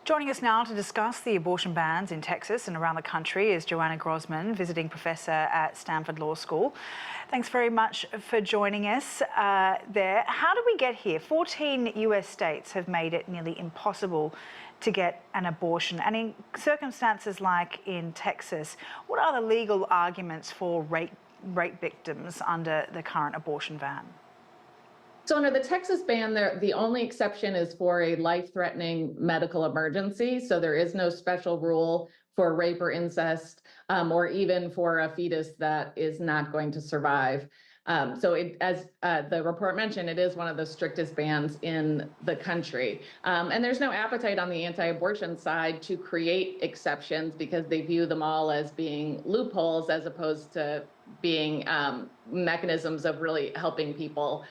Joining us now to discuss the abortion bans in Texas and around the country is Joanna Grossman, visiting professor at Stanford Law School. Thanks very much for joining us there. How did we get here? 14 US states have made it nearly impossible to get an abortion. And in circumstances like in Texas, what are the legal arguments for rape victims under the current abortion ban? So under the Texas ban, the only exception is for a life-threatening medical emergency. So there is no special rule for rape or incest, or even for a fetus that is not going to survive. As the report mentioned, it is one of the strictest bans in the country. And there's no appetite on the anti-abortion side to create exceptions because they view them all as being loopholes as opposed to being mechanisms of really helping people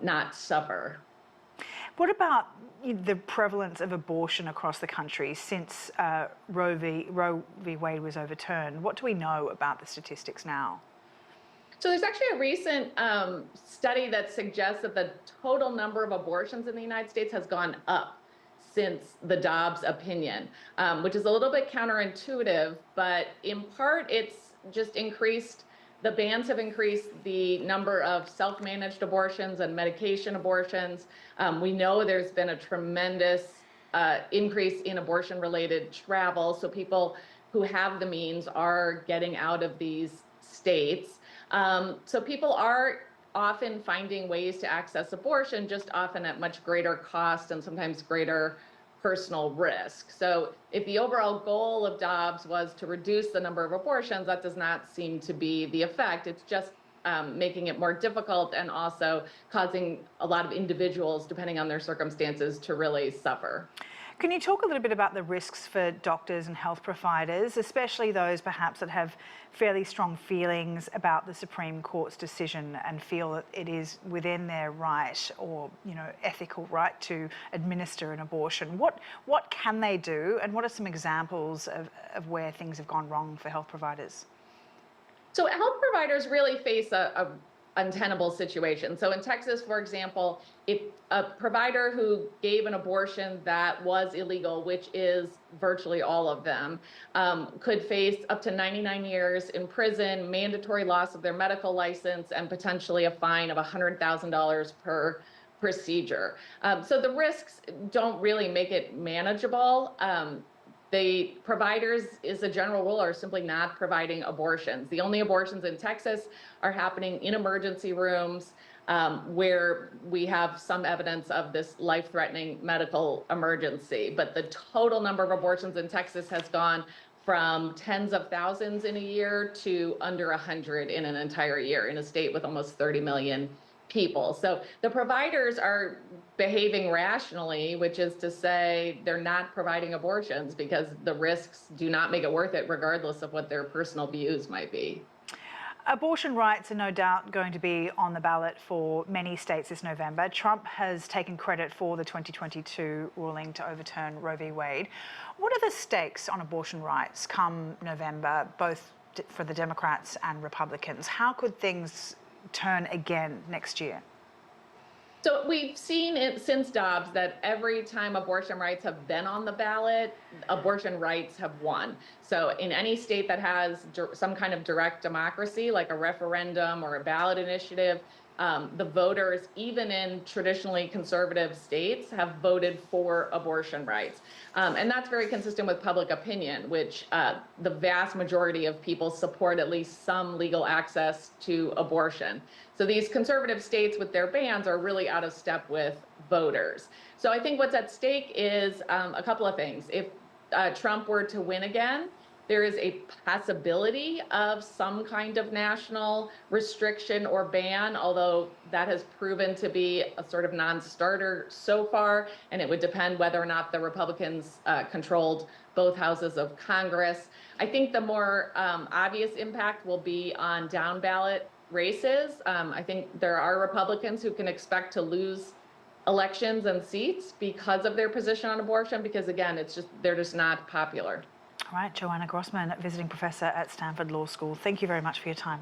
not suffer. What about the prevalence of abortion across the country since Roe v. Wade was overturned? What do we know about the statistics now? So there's actually a recent study that suggests that the total number of abortions in the United States has gone up since the Dobbs opinion, which is a little bit counterintuitive, but in part it's just increased. The bans have increased the number of self-managed abortions and medication abortions. We know there's been a tremendous increase in abortion-related travel, so people who have the means are getting out of these states. So people are often finding ways to access abortion, just often at much greater cost and sometimes greater personal risk. So if the overall goal of Dobbs was to reduce the number of abortions, that does not seem to be the effect. It's just making it more difficult and also causing a lot of individuals, depending on their circumstances, to really suffer. Can you talk a little bit about the risks for doctors and health providers, especially those perhaps that have fairly strong feelings about the Supreme Court's decision and feel that it is within their right or, ethical right to administer an abortion? What can they do, and what are some examples of where things have gone wrong for health providers? So health providers really face a untenable situation. So in Texas, for example, if a provider who gave an abortion that was illegal, which is virtually all of them, could face up to 99 years in prison, mandatory loss of their medical license, and potentially a fine of $100,000 per procedure. So the risks don't really make it manageable. The providers, as a general rule, are simply not providing abortions. The only abortions in Texas are happening in emergency rooms where we have some evidence of this life-threatening medical emergency. But the total number of abortions in Texas has gone from tens of thousands in a year to under 100 in an entire year in a state with almost 30 million people. So the providers are behaving rationally, which is to say they're not providing abortions because the risks do not make it worth it, regardless of what their personal views might be. Abortion rights are no doubt going to be on the ballot for many states this November. Trump has taken credit for the 2022 ruling to overturn Roe v. Wade. What are the stakes on abortion rights come November, both for the Democrats and Republicans? How could things turn again next year? So we've seen it since Dobbs that every time abortion rights have been on the ballot, abortion rights have won. So in any state that has some kind of direct democracy, like a referendum or a ballot initiative, the voters, even in traditionally conservative states, have voted for abortion rights. And that's very consistent with public opinion, which the vast majority of people support at least some legal access to abortion. So these conservative states with their bans are really out of step with voters. So I think what's at stake is a couple of things. If Trump were to win again, there is a possibility of some kind of national restriction or ban, although that has proven to be a sort of non-starter so far, and it would depend whether or not the Republicans controlled both houses of Congress. I think the more obvious impact will be on down-ballot races. I think there are Republicans who can expect to lose elections and seats because of their position on abortion, because again, they're just not popular. All right, Joanna Grossman, visiting professor at Stanford Law School. Thank you very much for your time.